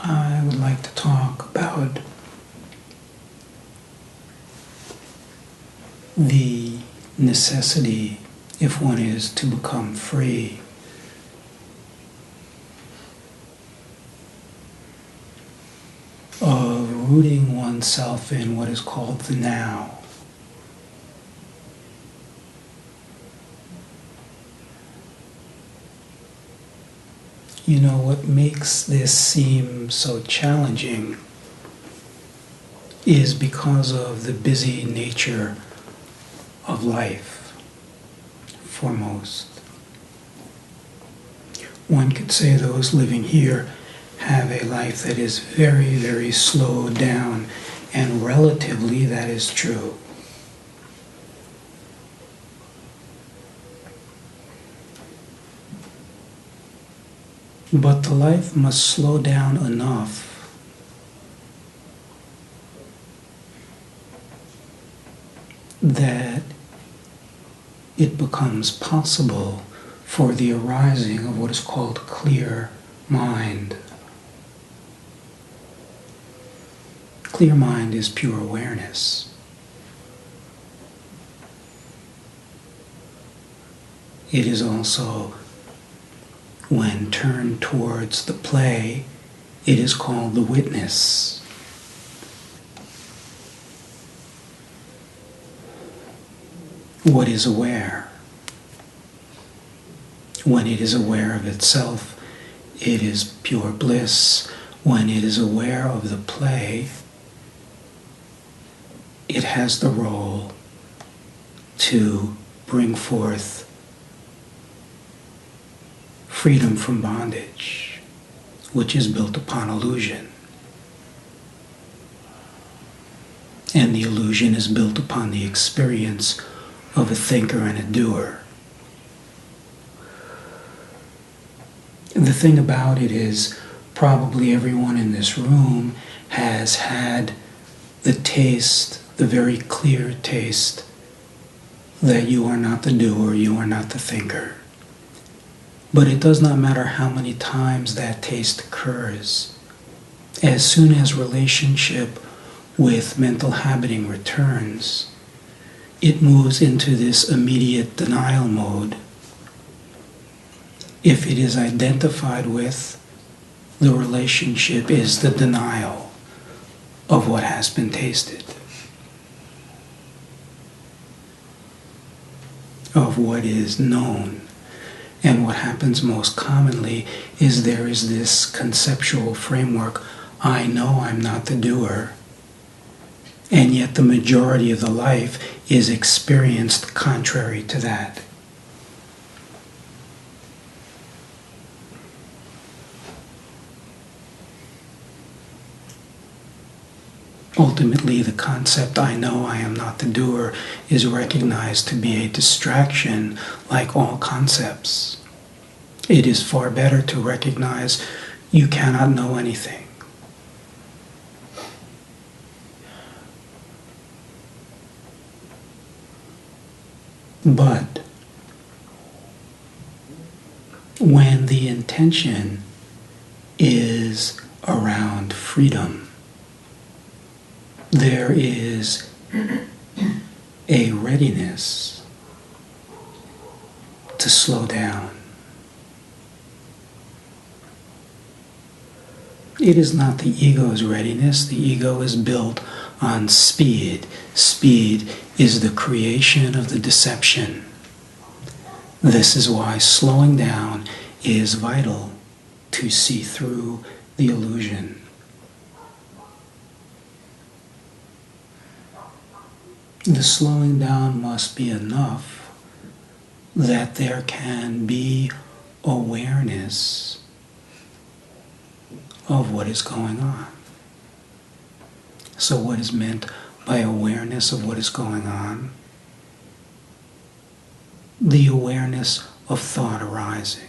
I would like to talk about the necessity, if one is to become free, of rooting oneself in what is called the now. You know, what makes this seem so challenging is because of the busy nature of life for most. One could say those living here have a life that is very, very slowed down, and relatively that is true. But the life must slow down enough that it becomes possible for the arising of what is called clear mind. Clear mind is pure awareness. It is also, when turned towards the play, it is called the witness. What is aware? When it is aware of itself, it is pure bliss. When it is aware of the play, it has the role to bring forth freedom from bondage, which is built upon illusion. And the illusion is built upon the experience of a thinker and a doer. The thing about it is, probably everyone in this room has had the taste, the very clear taste, that you are not the doer, you are not the thinker. But it does not matter how many times that taste occurs. As soon as relationship with mental habiting returns, it moves into this immediate denial mode. If it is identified with, the relationship is the denial of what has been tasted, of what is known. And what happens most commonly is there is this conceptual framework, I know I'm not the doer, and yet the majority of the life is experienced contrary to that. Ultimately, the concept, I know I am not the doer, is recognized to be a distraction like all concepts. It is far better to recognize you cannot know anything. But when the intention is around freedom, there is a readiness to slow down. It is not the ego's readiness. The ego is built on speed. Speed is the creation of the deception. This is why slowing down is vital to see through the illusion. The slowing down must be enough that there can be awareness of what is going on. So what is meant by awareness of what is going on? The awareness of thought arising.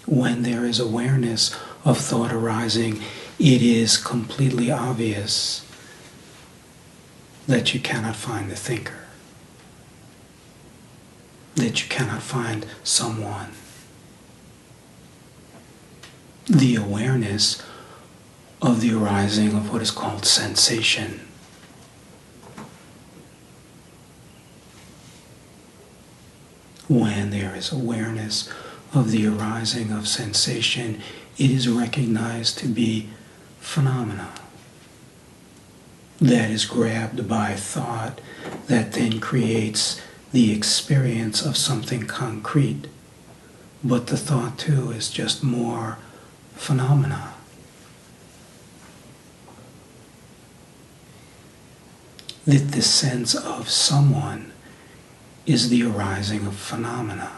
When there is awareness of thought arising, it is completely obvious that you cannot find the thinker, that you cannot find someone. the awareness of the arising of what is called sensation. When there is awareness of the arising of sensation, it is recognized to be phenomena that is grabbed by thought that then creates the experience of something concrete. But the thought too is just more phenomena. That the sense of someone is the arising of phenomena.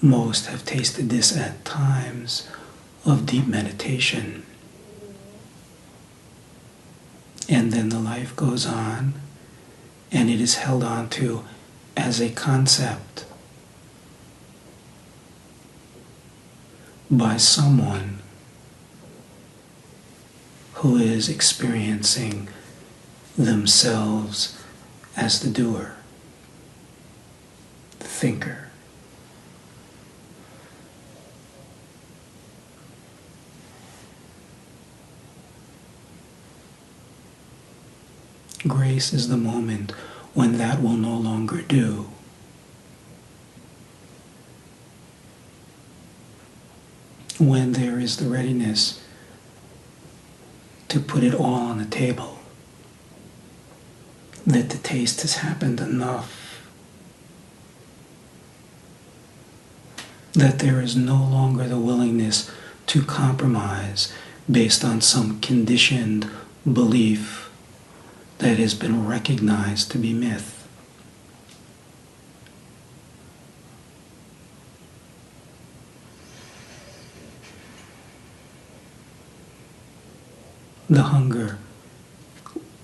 Most have tasted this at times of deep meditation. And then the life goes on, and it is held on to as a concept by someone who is experiencing themselves as the doer, the thinker. Grace is the moment when that will no longer do. When there is the readiness to put it all on the table, that the taste has happened enough, that there is no longer the willingness to compromise based on some conditioned belief that has been recognized to be myth. The hunger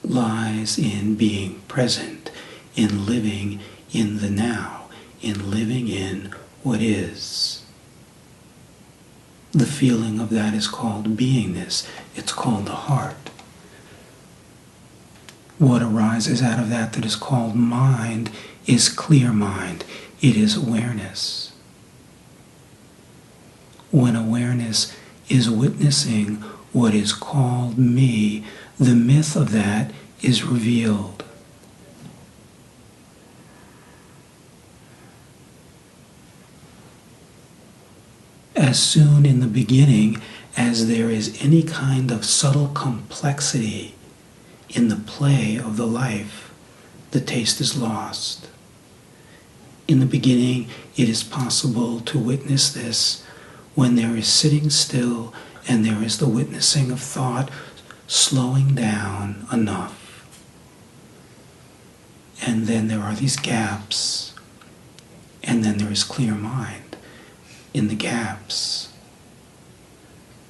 lies in being present, in living in the now, in living in what is. The feeling of that is called beingness. It's called the heart. What arises out of that is called mind is clear mind. It is awareness. When awareness is witnessing what is called me, the myth of that is revealed. As soon in the beginning as there is any kind of subtle complexity in the play of the life, the taste is lost. In the beginning, it is possible to witness this when there is sitting still and there is the witnessing of thought slowing down enough. And then there are these gaps, and then there is clear mind in the gaps.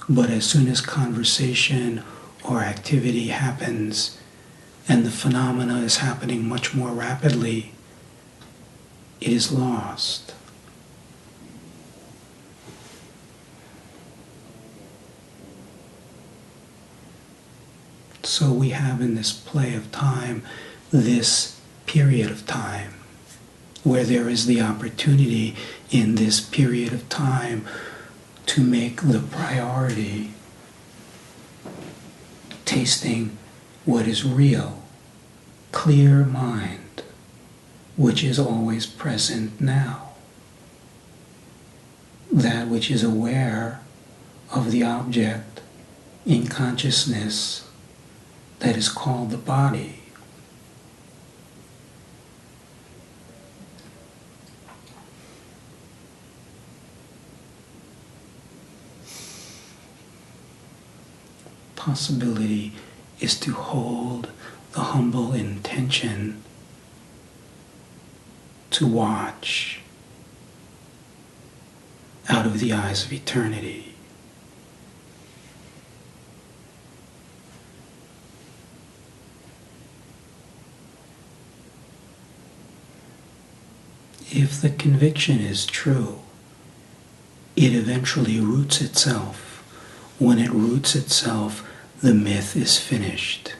But as soon as conversation or activity happens, and the phenomena is happening much more rapidly, it is lost. So we have in this play of time, this period of time, where there is the opportunity in this period of time to make the priority tasting what is real, clear mind, which is always present now. That which is aware of the object in consciousness that is called the body. Possibility is to hold the humble intention to watch out of the eyes of eternity. If the conviction is true, it eventually roots itself. When it roots itself, the myth is finished.